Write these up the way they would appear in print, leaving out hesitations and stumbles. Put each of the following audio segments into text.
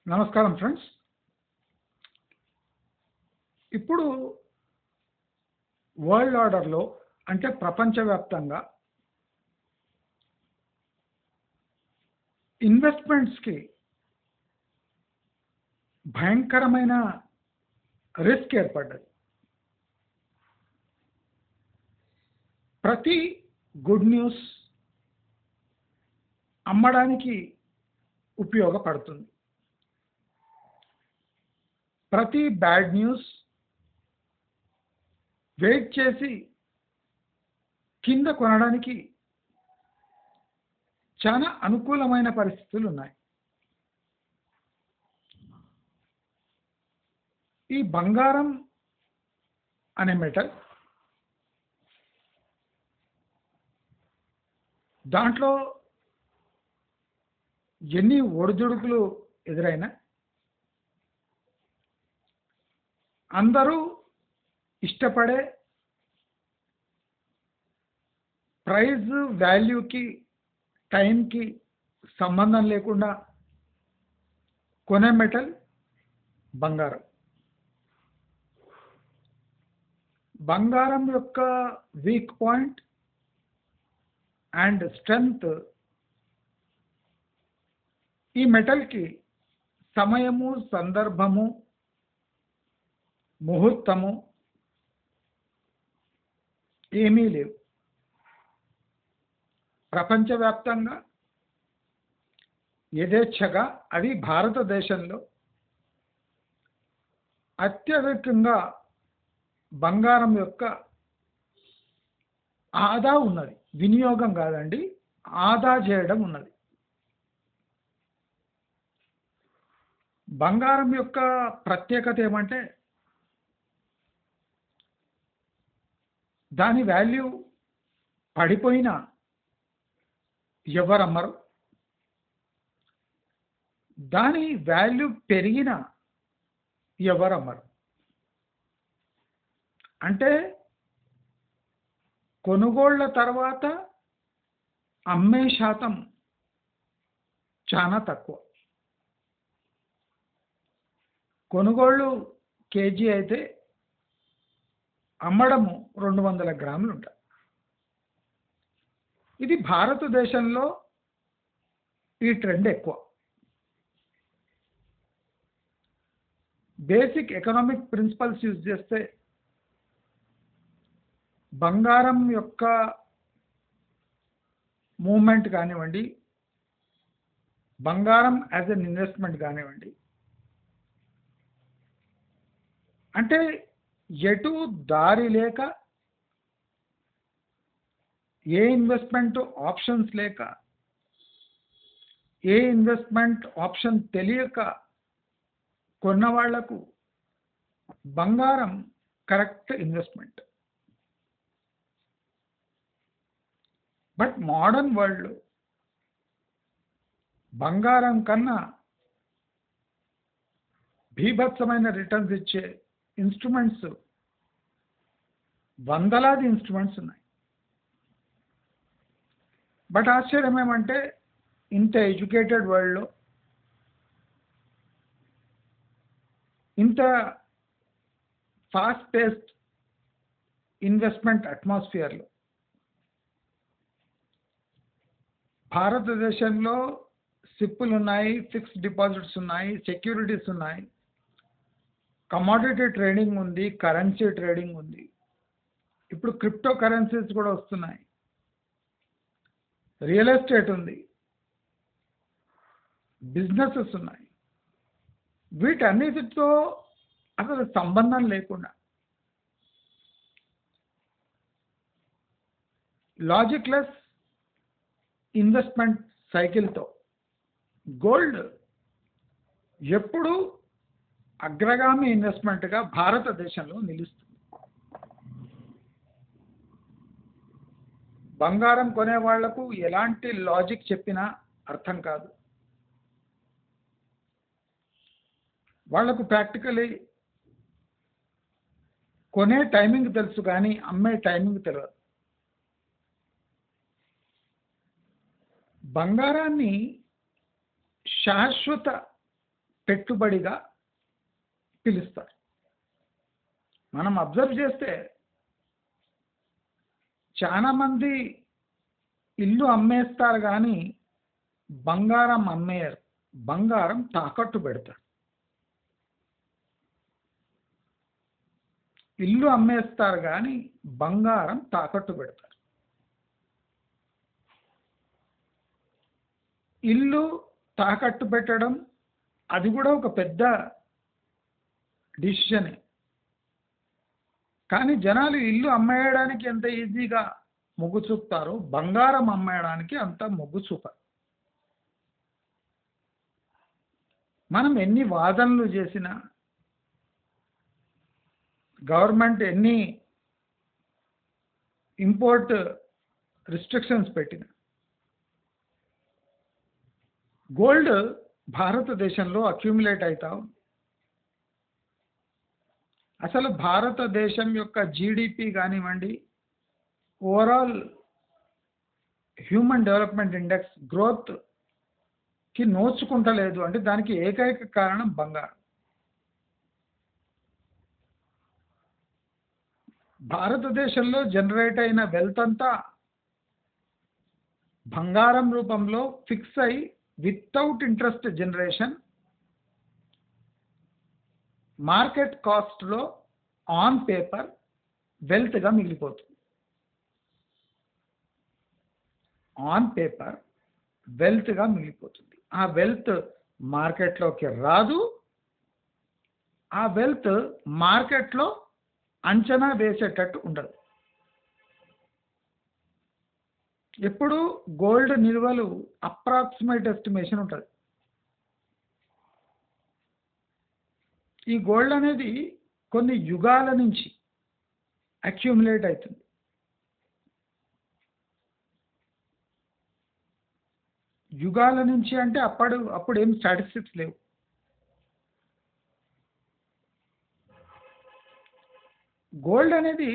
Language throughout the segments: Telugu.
నమస్కారం ఫ్రెండ్స్. ఇప్పుడు వరల్డ్ ఆర్డర్‌లో అంటే ప్రపంచవ్యాప్తంగా ఇన్వెస్ట్‌మెంట్స్‌కి భయంకరమైన రిస్క్ ఏర్పడ్డది. ప్రతి గుడ్ న్యూస్ అమ్మడానికి ఉపయోగపడుతుంది. ప్రతి బ్యాడ్ న్యూస్ వెయిట్ చేసి కింద కొనడానికి చాలా అనుకూలమైన పరిస్థితులు ఉన్నాయి. ఈ బంగారం అనే మెటల్ దాంట్లో ఎన్ని ఒడిదుడుకులు ఎదురైనా అందరూ ఇష్టపడే ప్రైస్ వాల్యూకి టైంకి సంబంధం లేకుండా కొనే మెటల్ బంగారం. బంగారం యొక్క వీక్ పాయింట్ అండ్ స్ట్రెంగ్త్ ఈ మెటల్కి సమయము, సందర్భము, ముహూర్తము ఏమీ లేవు. ప్రపంచవ్యాప్తంగా యథేచ్ఛగా అది భారతదేశంలో అత్యధికంగా బంగారం యొక్క ఆదా ఉన్నది. వినియోగం కాదండి, ఆదా చేయడం ఉన్నది. బంగారం యొక్క ప్రత్యేకత ఏమంటే దాని వాల్యూ పడిపోయినా ఎవరమ్మరు, దాని వాల్యూ పెరిగినా ఎవరమ్మరు. అంటే కొనుగోళ్ల తర్వాత అమ్మే శాతం చాలా తక్కువ. కొనుగోళ్ళు కేజీ అయితే అమ్మడము 200 గ్రాములు ఉంటాయి. ఇది భారతదేశంలో ఈ ట్రెండ్ ఎక్కువ. బేసిక్ ఎకనామిక్ ప్రిన్సిపల్స్ యూజ్ చేస్తే బంగారం యొక్క మూవ్మెంట్ కానివ్వండి, బంగారం యాజ్ అన్ ఇన్వెస్ట్మెంట్ కానివ్వండి, అంటే ఎటు దారి లేక, ఏ ఇన్వెస్ట్మెంట్ ఆప్షన్స్ లేక, ఏ ఇన్వెస్ట్మెంట్ ఆప్షన్ తెలియక కొన్న వాళ్లకు బంగారం కరెక్ట్ ఇన్వెస్ట్మెంట్. బట్ మోడర్న్ వరల్డ్లో బంగారం కన్నా భీభత్సమైన రిటర్న్స్ ఇచ్చే ఇన్స్ట్రుమెంట్స్, వందలాది ఇన్స్ట్రుమెంట్స్ ఉన్నాయి. బట్ ఆశ్చర్యం ఏమంటే ఇంత ఎడ్యుకేటెడ్ వరల్డ్లో, ఇంత ఫాస్ట్ పేస్డ్ ఇన్వెస్ట్మెంట్ అట్మాస్ఫియర్లో భారతదేశంలో సిప్పులు ఉన్నాయి, ఫిక్స్డ్ డిపాజిట్స్ ఉన్నాయి, సెక్యూరిటీస్ ఉన్నాయి, కమోడిటీ ట్రేడింగ్ ఉంది, కరెన్సీ ట్రేడింగ్ ఉంది, ఇప్పుడు క్రిప్టో కరెన్సీస్ కూడా వస్తున్నాయి, రియల్ ఎస్టేట్ ఉంది, బిజినెసెస్ ఉన్నాయి. వీటన్నిటితో అసలు సంబంధం లేకుండా లాజిక్లెస్ ఇన్వెస్ట్మెంట్ సైకిల్తో గోల్డ్ ఎప్పుడూ అగ్రగామి ఇన్వెస్ట్మెంట్గా భారతదేశంలో నిలుస్తుంది. బంగారం కొనే వాళ్లకు ఎలాంటి లాజిక్ చెప్పినా అర్థం కాదు. వాళ్లకు ప్రాక్టికలీ కొనే టైమింగ్ తెలుసు కానీ అమ్మే టైమింగ్ తెలియదు. బంగారాన్ని శాశ్వత పెట్టుబడిగా పిలుస్తారు. మనం అబ్జర్వ్ చేస్తే చాలామంది ఇల్లు అమ్మేస్తారు కానీ బంగారం అమ్మేయరు. బంగారం తాకట్టు పెడతారు. ఇల్లు అమ్మేస్తారు కానీ బంగారం తాకట్టు పెడతారు. ఇల్లు తాకట్టు పెట్టడం అది కూడా ఒక పెద్ద డిసిషనే. కానీ జనాలు ఇల్లు అమ్మేయడానికి ఎంత ఈజీగా మొగ్గు చూపుతారో బంగారం అమ్మేయడానికి అంత మొగ్గు చూపారు. మనం ఎన్ని వాదనలు చేసినా, గవర్నమెంట్ ఎన్ని ఇంపోర్ట్ రిస్ట్రిక్షన్స్ పెట్టినా, గోల్డ్ భారతదేశంలో అక్యూములేట్ అవుతా ఉంది. అసలు భారతదేశం యొక్క జీడిపి కానివ్వండి, ఓవరాల్ హ్యూమన్ డెవలప్మెంట్ ఇండెక్స్ గ్రోత్కి నోచుకుంటలేదు. అంటే దానికి ఏకైక కారణం బంగారం. భారతదేశంలో జనరేట్ అయిన వెల్త్ అంతా బంగారం రూపంలో ఫిక్స్ అయి వితౌట్ ఇంట్రెస్ట్ జనరేషన్ మార్కెట్ కాస్ట్లో ఆన్ పేపర్ వెల్త్గా మిగిలిపోతుంది. ఆన్ పేపర్ వెల్త్గా మిగిలిపోతుంది. ఆ వెల్త్ మార్కెట్లోకి రాదు. ఆ వెల్త్ మార్కెట్లో అంచనా వేసేటట్టు ఉండదు. ఎప్పుడు గోల్డ్ నిల్వలు అప్రాక్సిమేట్ ఎస్టిమేషన్ ఉంటుంది. ఈ గోల్డ్ అనేది కొన్ని యుగాల నుంచి అక్యూములేట్ అవుతుంది. యుగాల నుంచి అంటే అప్పుడు ఏం స్టాటిస్టిక్స్ లేవు. గోల్డ్ అనేది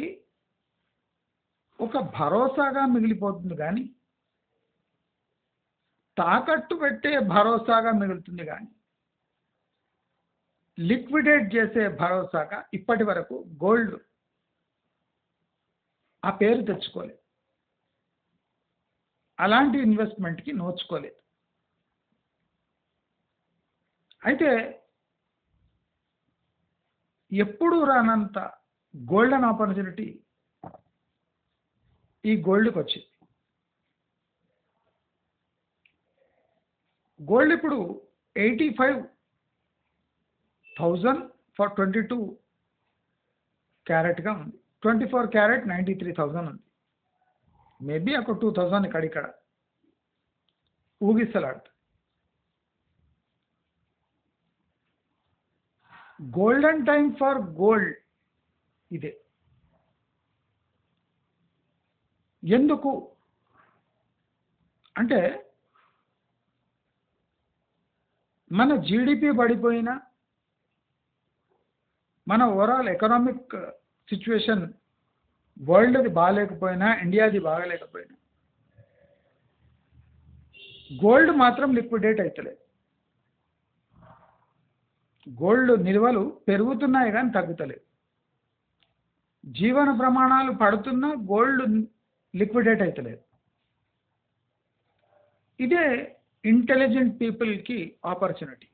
ఒక భరోసాగా మిగిలిపోతుంది కానీ తాకట్టు పెట్టే భరోసాగా మిగులుతుంది కానీ లిక్విడేట్ చేసే భరోసాగా ఇప్పటి వరకు గోల్డ్ ఆ పేరు తెచ్చుకోలేదు. అలాంటి ఇన్వెస్ట్మెంట్కి నోచుకోలేదు. అయితే ఎప్పుడు రానంత గోల్డెన్ ఆపర్చునిటీ ఈ గోల్డ్కి వచ్చింది. గోల్డ్ ఇప్పుడు 85,000 ఫర్ 22 క్యారెట్గా ఉంది. 24 క్యారెట్ 93,000 ఉంది. మేబీ ఒక 2,000 ఇక్కడ ఊగిసలాడుతుంది. గోల్డెన్ టైం ఫర్ గోల్డ్ ఇదే. ఎందుకు అంటే మన జీడిపి పడిపోయినా, మన ఓవరాల్ ఎకనామిక్ సిచ్యువేషన్ వరల్డ్ది బాగాలేకపోయినా, ఇండియాది బాగాలేకపోయినా గోల్డ్ మాత్రం లిక్విడేట్ అవుతలేదు. గోల్డ్ నిల్వలు పెరుగుతున్నాయి కానీ తగ్గుతలేదు. జీవన ప్రమాణాలు పడుతున్నా గోల్డ్ లిక్విడేట్ అవుతలేదు. ఇదే ఇంటెలిజెంట్ పీపుల్కి ఆపర్చునిటీ.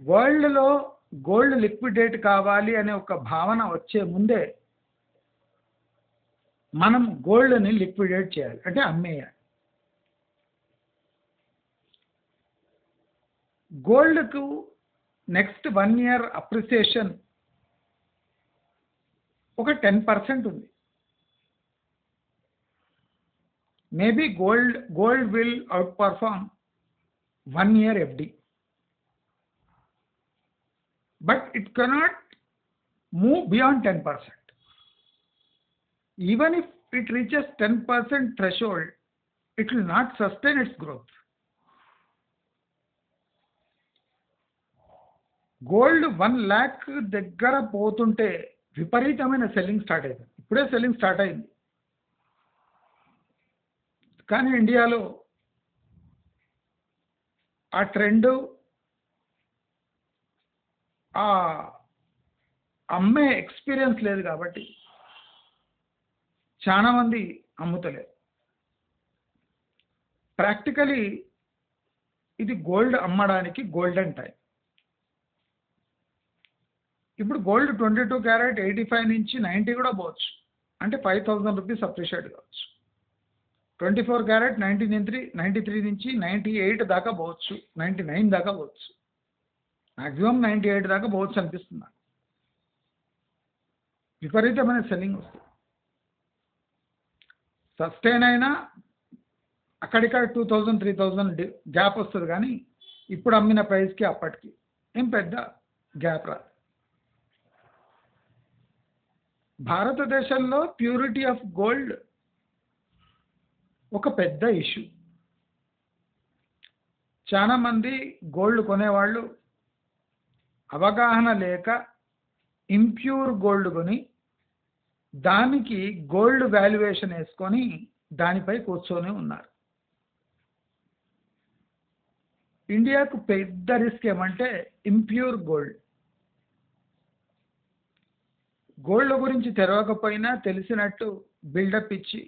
వరల్డ్లో గోల్డ్ లిక్విడేట్ కావాలి అనే ఒక భావన వచ్చే ముందే మనం గోల్డ్ని లిక్విడేట్ చేయాలి, అంటే అమ్మేయాలి. గోల్డ్కు నెక్స్ట్ 1 year అప్రిసియేషన్ ఒక 10% ఉంది. Maybe gold will out perform 1 year FD, but it cannot move beyond 10%. Even if it reaches 10% threshold, it will not sustain its growth. Gold 1 lakh దగ్గర పోతుంటే విపరీతమైన సెల్లింగ్ స్టార్ట్ అయింది. ఇప్పుడే సెల్లింగ్ స్టార్ట్ అయింది. కానీ ఇండియాలో ఆ ట్రెండ్ ఆ అమ్మే ఎక్స్పీరియన్స్ లేదు కాబట్టి చాలా మంది అమ్ముతలేరు. ప్రాక్టికలీ ఇది గోల్డ్ అమ్మడానికి గోల్డెన్ టైం. ఇప్పుడు గోల్డ్ 22 క్యారెట్ 85 నుంచి 90 కూడా పోవచ్చు, అంటే 5,000 రూపీస్ అప్రిషియేట్ కావచ్చు. 24 క్యారెట్ 93 నుంచి 98 దాకా పోవచ్చు, 99 దాకా పోవచ్చు, మ్యాక్సిమం 98 దాకా పోవచ్చు అనిపిస్తుంది నాకు. విపరీతమైన సెల్లింగ్ వస్తుంది. సస్టైన్ అయినా అక్కడిక్కడ 2000 3000 గ్యాప్ వస్తుంది, కానీ ఇప్పుడు అమ్మిన ప్రైస్కి అప్పటికి ఏం పెద్ద గ్యాప్ రాదు. భారతదేశంలో ప్యూరిటీ ఆఫ్ గోల్డ్ ఒక పెద్ద ఇష్యూ. చాలా మంది గోల్డ్ కొనేవాళ్ళు అవగాహన లేక ఇంప్యూర్ గోల్డ్ కొని దానికి గోల్డ్ వాల్యుయేషన్ వేసుకొని దానిపై కూర్చొని ఉన్నారు. ఇండియాకు పెద్ద రిస్క్ ఏమంటే ఇంప్యూర్ గోల్డ్. గోల్డ్ గురించి తెలవకపోయినా తెలిసినట్టు బిల్డప్ ఇచ్చి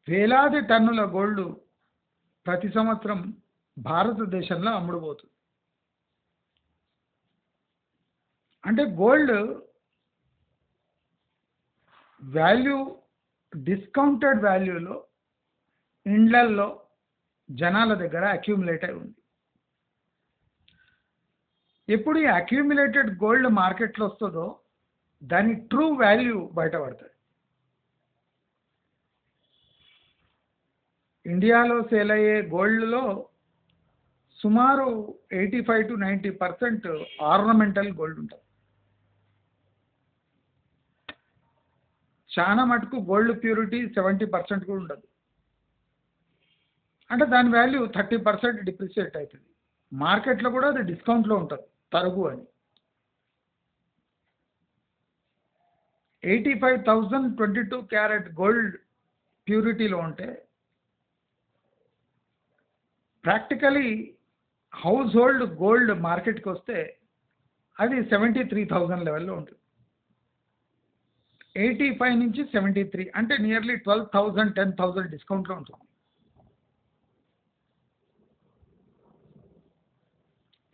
వేలాది టన్నుల గోల్డ్ ప్రతి సంవత్సరం భారతదేశంలో అమ్ముడుపోతుంది. అంటే గోల్డ్ వాల్యూ డిస్కౌంటెడ్ వాల్యూలో ఇండ్లల్లో జనాల దగ్గర అక్యూములేట్ అయి ఉంది. ఎప్పుడు ఈ అక్యూములేటెడ్ గోల్డ్ మార్కెట్లో వస్తుందో దాని ట్రూ వాల్యూ బయటపడుతుంది. ఇండియాలో సేల్ అయ్యే గోల్డ్లో సుమారు 85 to 90% ఆర్నమెంటల్ గోల్డ్ ఉంటుంది. చాలా మటుకు గోల్డ్ ప్యూరిటీ 70% కూడా ఉండదు. అంటే దాని వాల్యూ 30% డిప్రిసియేట్ అవుతుంది. మార్కెట్లో కూడా అది డిస్కౌంట్లో ఉంటుంది, తరుగు అని. 85,000 22 క్యారెట్ గోల్డ్ ప్యూరిటీలో ఉంటే ప్రాక్టికలీ హౌస్ హోల్డ్ గోల్డ్ మార్కెట్కి వస్తే అది 73,000 లెవెల్లో ఉంటుంది. 85 నుంచి 73 అంటే నియర్లీ 12,000 10,000 డిస్కౌంట్లో ఉంటుంది.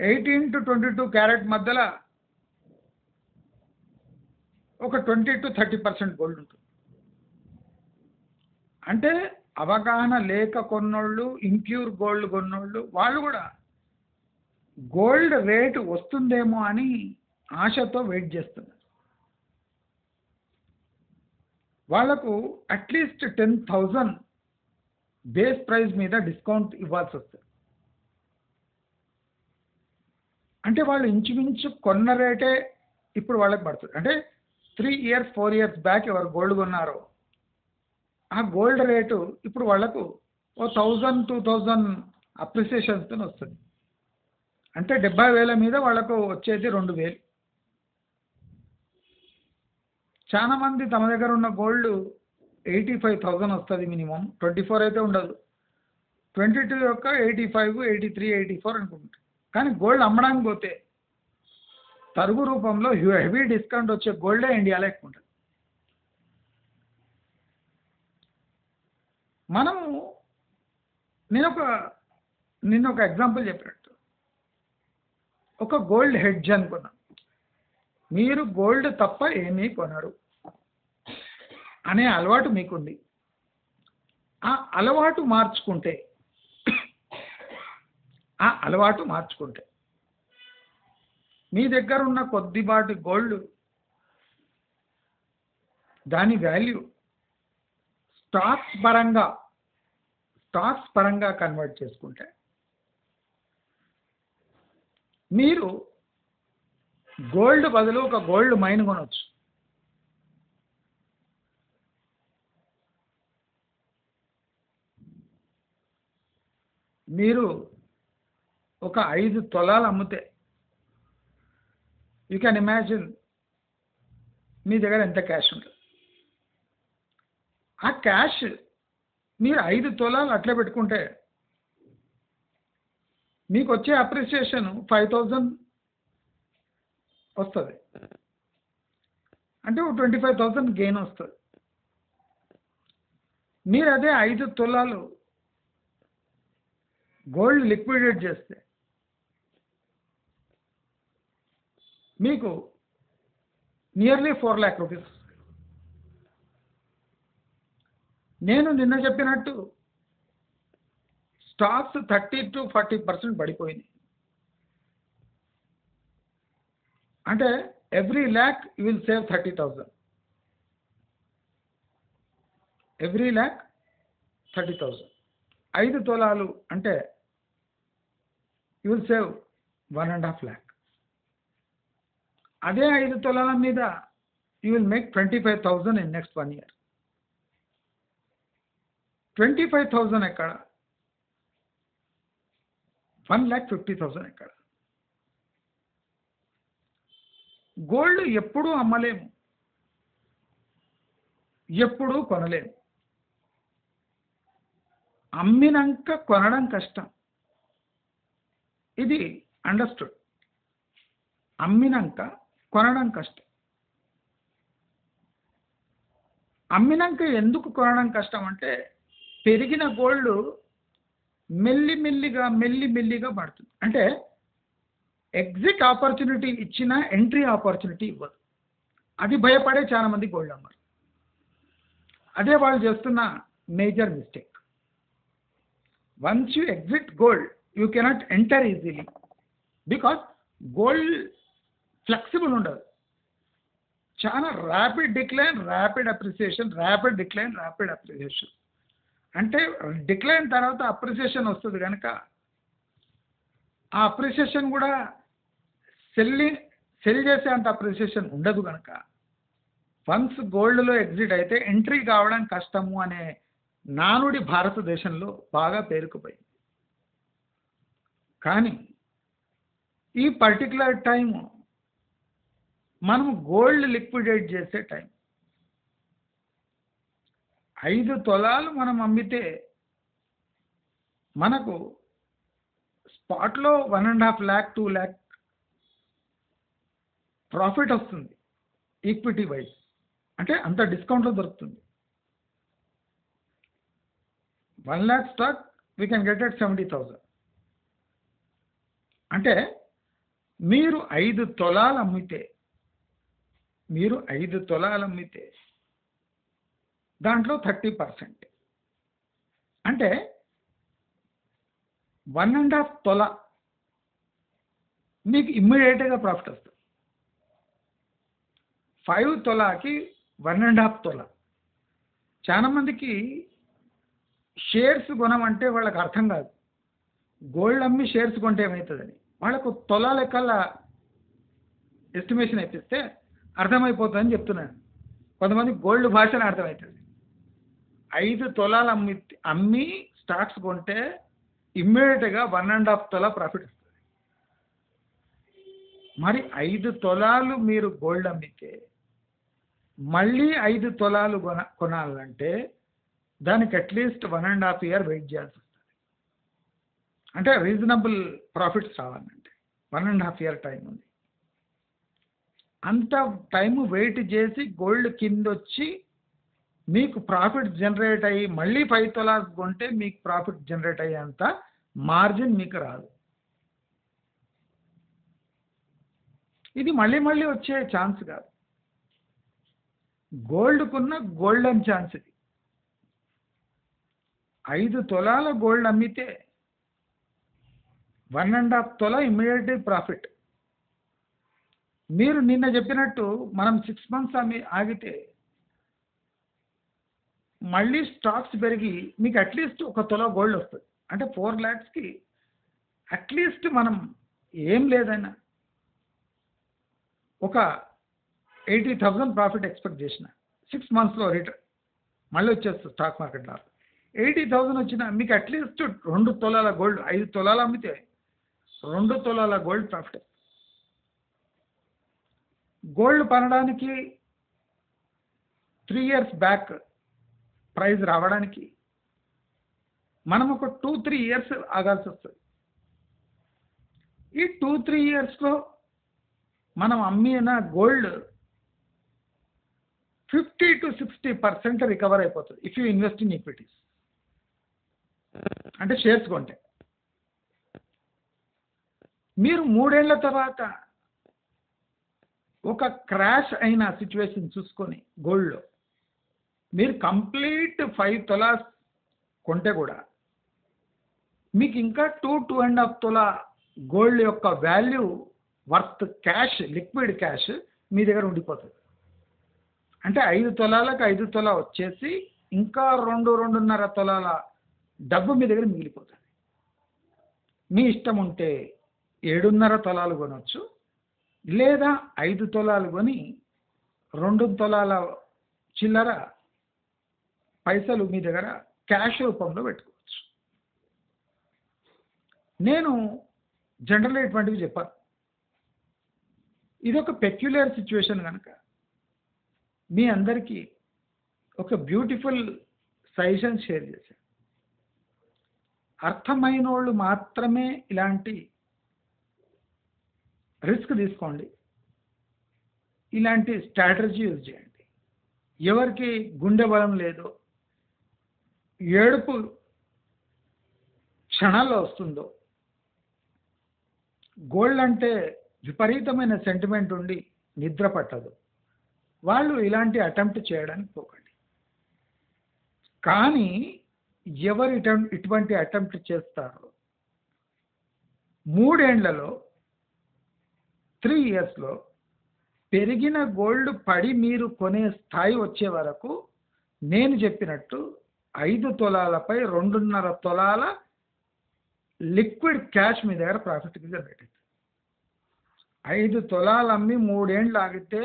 18 to 22 క్యారెట్ మధ్యలో ఒక 20 to 30% గోల్డ్ ఉంటుంది. అంటే అవగాహన లేక కొన్నోళ్ళు, ఇంప్యూర్ గోల్డ్ కొన్నోళ్ళు వాళ్ళు కూడా గోల్డ్ రేటు వస్తుందేమో అని ఆశతో వెయిట్ చేస్తున్నారు. వాళ్లకు అట్లీస్ట్ 10,000 బేస్ ప్రైస్ మీద డిస్కౌంట్ ఇవ్వాల్సి వస్తుంది. అంటే వాళ్ళు ఇంచుమించు కొన్న రేటే ఇప్పుడు వాళ్ళకి పడుతుంది. అంటే 3 years 4 years బ్యాక్ ఎవరు గోల్డ్ కొన్నారో ఆ గోల్డ్ రేటు ఇప్పుడు వాళ్లకు 1,000 2,000 అప్రిసియేషన్స్తో వస్తుంది. అంటే 70,000 మీద వాళ్ళకు వచ్చేది 2,000. చాలా మంది తమ దగ్గర ఉన్న గోల్డ్ 85,000 వస్తుంది మినిమం, 24 అయితే ఉండదు. 22 యొక్క 85 83 84 అనుకుంటారు. కానీ గోల్డ్ అమ్మడానికి పోతే తరుగు రూపంలో హెవీ డిస్కౌంట్ వచ్చే గోల్డే ఇండియాలో ఎక్కువ ఉంటుంది. మనము నిన్న ఒక ఎగ్జాంపుల్ చెప్పినట్టు ఒక గోల్డ్ హెడ్జ్ అనుకున్నాం. మీరు గోల్డ్ తప్ప ఏమీ కొనరు అనే అలవాటు మీకుంది. ఆ అలవాటు మార్చుకుంటే మీ దగ్గర ఉన్న కొద్దిపాటి గోల్డ్ దాని వాల్యూ స్టాక్స్ పరంగా కన్వర్ట్ చేసుకుంటే మీరు గోల్డ్ బదులు ఒక గోల్డ్ మైన్ కొనవచ్చు. మీరు ఒక 5 తులాలు అమ్మితే యూ కెన్ ఇమాజిన్ మీ దగ్గర ఎంత క్యాష్ ఉంటుంది. ఆ క్యాష్ మీరు 5 తులాలు అట్లే పెట్టుకుంటే మీకు వచ్చే అప్రిసియేషన్ 5,000 వస్తుంది, అంటే 25,000 గెయిన్ వస్తుంది. మీరు అదే 5 తులాలు గోల్డ్ లిక్విడేట్ చేస్తే మీకు నియర్లీ 4 lakh రూపీస్. నేను నిన్న చెప్పినట్టు స్టాక్స్ 30 to 40% పడిపోయినాయి. అంటే every lakh you will save 30,000. Every lakh 30,000. 5 తులాలు అంటే యూ విల్ సేవ్ 1.5 lakh. అదే 5 తులాల మీద you will make 25,000 in next 1 year. 25,000 ఎక్కడ, 1,50,000 ఎక్కడ? గోల్డ్ ఎప్పుడూ అమ్మలేము, ఎప్పుడూ కొనలేము. అమ్మినాక కొనడం కష్టం, ఇది అండర్స్టూడ్. అమ్మినాక కొనడం కష్టం. అమ్మినాక ఎందుకు కొనడం కష్టం అంటే పెరిగిన గోల్డ్ మెల్లిమెల్లిగా పడుతుంది. అంటే ఎగ్జిట్ ఆపర్చునిటీ ఇచ్చిన ఎంట్రీ ఆపర్చునిటీ ఇవ్వదు. అది భయపడే చాలా మంది గోల్డ్ అమ్మరు. అదే వాళ్ళు చేస్తున్న major mistake. Once you exit gold you cannot enter easily, because gold flexible ఉండదు. చాలా rapid decline, rapid appreciation, rapid decline, rapid appreciation. అంటే డిక్లైన్ తర్వాత అప్రిసియేషన్ వస్తుంది కనుక ఆ అప్రిసియేషన్ కూడా సెల్ చేసే అంత అప్రిసియేషన్ ఉండదు కనుక వన్స్ గోల్డ్లో ఎగ్జిట్ అయితే ఎంట్రీ కావడం కష్టము అనే నానుడి భారతదేశంలో బాగా పేరుకుపోయింది. కానీ ఈ పర్టికులర్ టైము మనం గోల్డ్ లిక్విడేట్ చేసే టైం. 5 తులాలు మనం అమ్మితే మనకు స్పాట్లో 1.5 lakh 2 lakh ప్రాఫిట్ వస్తుంది ఈక్విటీ వైజ్. అంటే అంత డిస్కౌంట్లో దొరుకుతుంది. 1 lakh stock we can get at 70,000. అంటే మీరు 5 తులాలు అమ్మితే దాంట్లో 30%, అంటే 1.5 తులా మీకు ఇమ్మీడియట్గా ప్రాఫిట్ వస్తుంది. 5 తులాకి 1.5 తులా. చాలా మందికి షేర్స్ కొనమంటే వాళ్ళకి అర్థం కాదు. గోల్డ్ అమ్మి షేర్స్ కొంటే ఏమవుతుందని వాళ్ళకు తులా లెక్కల ఎస్టిమేషన్ అయిపిస్తే అర్థమైపోతుందని చెప్తున్నాను. కొంతమంది గోల్డ్ భాషను అర్థమవుతుంది. 5 తులాలు అమ్మి స్టాక్స్ కొంటే ఇమ్మీడియట్గా 1.5 తులా ప్రాఫిట్ వస్తుంది. మరి 5 తులాలు మీరు గోల్డ్ అమ్మితే మళ్ళీ 5 తులాలు కొనాలంటే దానికి అట్లీస్ట్ 1.5 year వెయిట్ చేయాల్సి వస్తుంది. అంటే రీజనబుల్ ప్రాఫిట్స్ రావాలంటే 1.5 year టైం ఉంది. అంత టైం వెయిట్ చేసి గోల్డ్ కిందొచ్చి మీకు ప్రాఫిట్ జనరేట్ అయ్యి మళ్ళీ 5 తులాస్ కొంటే మీకు ప్రాఫిట్ జనరేట్ అయ్యేంత మార్జిన్ మీకు రాదు. ఇది మళ్ళీ వచ్చే ఛాన్స్ కాదు. గోల్డ్కున్న గోల్డెన్ ఛాన్స్ ఇది. 5 తులాల గోల్డ్ అమ్మితే 1.5 తులా ఇమ్మీడియట్ ప్రాఫిట్. మీరు నిన్న చెప్పినట్టు మనం 6 months ఆగితే మళ్ళీ స్టాక్స్ పెరిగి మీకు అట్లీస్ట్ 1 తులా గోల్డ్ వస్తుంది. అంటే 4 lakhsకి అట్లీస్ట్ మనం ఏం లేదైనా ఒక 80,000 ప్రాఫిట్ ఎక్స్పెక్ట్ చేసిన 6 monthsలో రిటర్న్ మళ్ళీ వచ్చేస్తుంది స్టాక్ మార్కెట్లో. 80,000 వచ్చినా మీకు అట్లీస్ట్ 2 తులాల గోల్డ్, 5 తులాలు అమ్మితే 2 తులాల గోల్డ్ ప్రాఫిట్. గోల్డ్ కొనడానికి 3 years బ్యాక్ ప్రైస్ రావడానికి మనం ఒక 2-3 years ఆగాల్సి వస్తుంది. ఈ 2-3 ఇయర్స్లో మనం అమ్మిన గోల్డ్ 50-60% రికవర్ అయిపోతుంది if you invest in equities, అంటే షేర్స్ కొంటే. మీరు 3 ఏళ్ల తర్వాత ఒక క్రాష్ అయిన సిచ్యువేషన్ చూసుకొని గోల్డ్లో మీరు కంప్లీట్ 5 తులాస్ కొంటే కూడా మీకు ఇంకా 2-2.5 తులా గోల్డ్ యొక్క value worth cash, liquid cash మీ దగ్గర ఉండిపోతుంది. అంటే 5 తులాలకు 5 తులా వచ్చేసి ఇంకా 2-2.5 తులాల డబ్బు మీ దగ్గర మిగిలిపోతుంది. మీ ఇష్టం ఉంటే 7.5 తులాలు కొనవచ్చు, లేదా 5 తులాలు కొని 2 తులాల చిల్లర పైసలు మీ దగ్గర క్యాష్ రూపంలో పెట్టుకోవచ్చు. నేను జనరల్గా ఇటువంటివి చెప్పాను. ఇది ఒక పెక్యులర్ సిచ్యువేషన్ కనుక మీ అందరికీ ఒక బ్యూటిఫుల్ సజెషన్ షేర్ చేశాను. అర్థమైన వాళ్ళు మాత్రమే ఇలాంటి రిస్క్ తీసుకోండి, ఇలాంటి స్ట్రాటజీ యూజ్ చేయండి. ఎవరికి గుండె బలం లేదో, ఏడుపు క్షణాల్లో వస్తుందో, గోల్డ్ అంటే విపరీతమైన సెంటిమెంట్ ఉండి నిద్ర పట్టదు, వాళ్ళు ఇలాంటి అటెంప్ట్ చేయడానికి పోకండి. కానీ ఎవరు ఇటువంటి అటెంప్ట్ చేస్తారో 3 ఏళ్లలో 3 ఇయర్స్లో పెరిగిన గోల్డ్ పడి మీరు కొనే స్థాయి వచ్చే వరకు నేను చెప్పినట్టు 5 తులాలపై 2.5 తులాల లిక్విడ్ క్యాష్ మీ దగ్గర ప్రాఫిట్గా జనరేట్ అవుతుంది. 5 తులాలు అమ్మి 3 ఏళ్ళు ఆగితే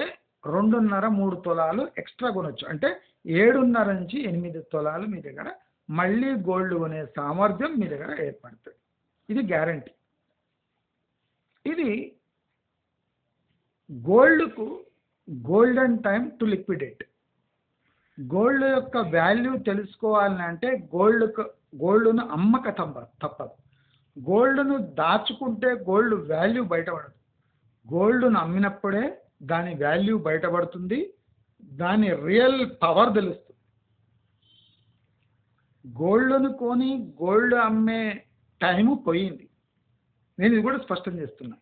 2.5-3 తులాలు ఎక్స్ట్రా కొనొచ్చు. అంటే 7.5 నుంచి 8 తులాలు మీ దగ్గర మళ్ళీ గోల్డ్ కొనే సామర్థ్యం మీ దగ్గర ఏర్పడుతుంది. ఇది గ్యారంటీ. ఇది గోల్డ్కు golden time to liquidate. Gold యొక్క వాల్యూ తెలుసుకోవాలని అంటే గోల్డ్ను అమ్మక తప్పదు. గోల్డ్ను దాచుకుంటే గోల్డ్ వాల్యూ బయటపడదు. గోల్డ్ను అమ్మినప్పుడే దాని వాల్యూ బయటపడుతుంది, దాని రియల్ పవర్ తెలుస్తుంది. గోల్డ్ను కొని గోల్డ్ అమ్మే టైము పోయింది. నేను ఇది కూడా స్పష్టం చేస్తున్నా.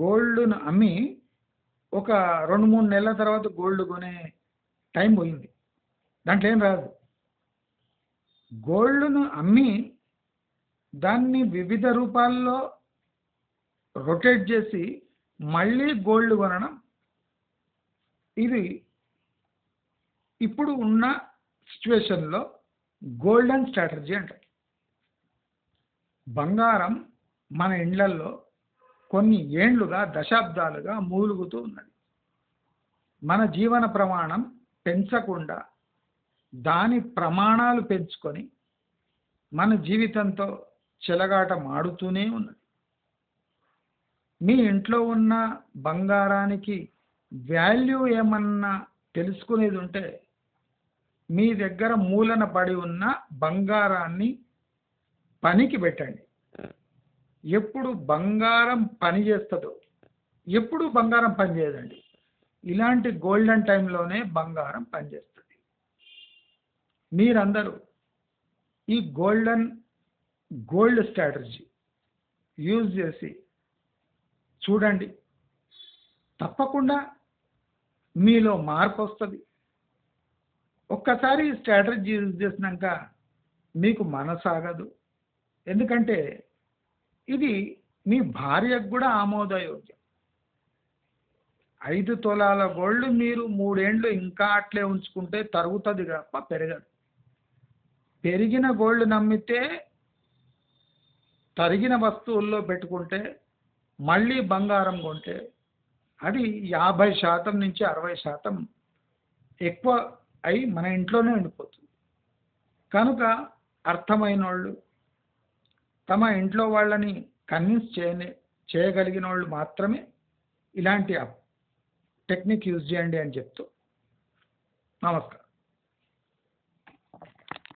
గోల్డ్ను అమ్మి ఒక 2-3 నెలల తర్వాత గోల్డ్ కొనే టైం పోయింది, దాంట్లో ఏం రాదు. గోల్డ్ను అమ్మి దాన్ని వివిధ రూపాల్లో రొటేట్ చేసి మళ్ళీ గోల్డ్ కొనడం, ఇది ఇప్పుడు ఉన్న సిచ్యువేషన్లో గోల్డెన్ స్ట్రాటజీ అంటారు. బంగారం మన ఇండ్లల్లో కొన్ని ఏండ్లుగా, దశాబ్దాలుగా మూలుగుతూ ఉన్నది. మన జీవన ప్రమాణం పెంచకుండా దాని ప్రమాణాలు పెంచుకొని మన జీవితంతో చెలగాట మాడుతూనే ఉన్నది. మీ ఇంట్లో ఉన్న బంగారానికి వాల్యూ ఏమన్నా తెలుసుకునేది ఉంటే మీ దగ్గర మూలన పడి ఉన్న బంగారాన్ని పనికి పెట్టండి. ఎప్పుడు బంగారం పని చేస్తుందో, ఎప్పుడు బంగారం పని చేయదండి. ఇలాంటి గోల్డెన్ టైంలోనే బంగారం పనిచేస్తుంది. మీరందరూ ఈ గోల్డ్ స్ట్రాటజీ యూజ్ చేసి చూడండి, తప్పకుండా మీలో మార్పు వస్తుంది. ఒక్కసారి ఈ స్ట్రాటజీ యూజ్ చేసినాక మీకు మనసాగదు. ఎందుకంటే ఇది మీ భార్యకు కూడా ఆమోదయోగ్యం. 5 తులాల గోల్డ్ మీరు 3 ఏళ్ళు ఇంకా అట్లే ఉంచుకుంటే తరుగుతుంది తప్ప పెరగదు. పెరిగిన గోల్డ్ నమ్మితే తరిగిన వస్తువుల్లో పెట్టుకుంటే మళ్ళీ బంగారం కొంటే అది 50% నుంచి 60% ఎక్కువ అయి మన ఇంట్లోనే ఉండిపోతుంది. కనుక అర్థమైన వాళ్ళు, తమ ఇంట్లో వాళ్ళని కన్విన్స్ చేయగలిగిన వాళ్ళు మాత్రమే ఇలాంటి టెక్నిక్ యూజ్ చేయండి అని చెప్తూ నమస్కారం.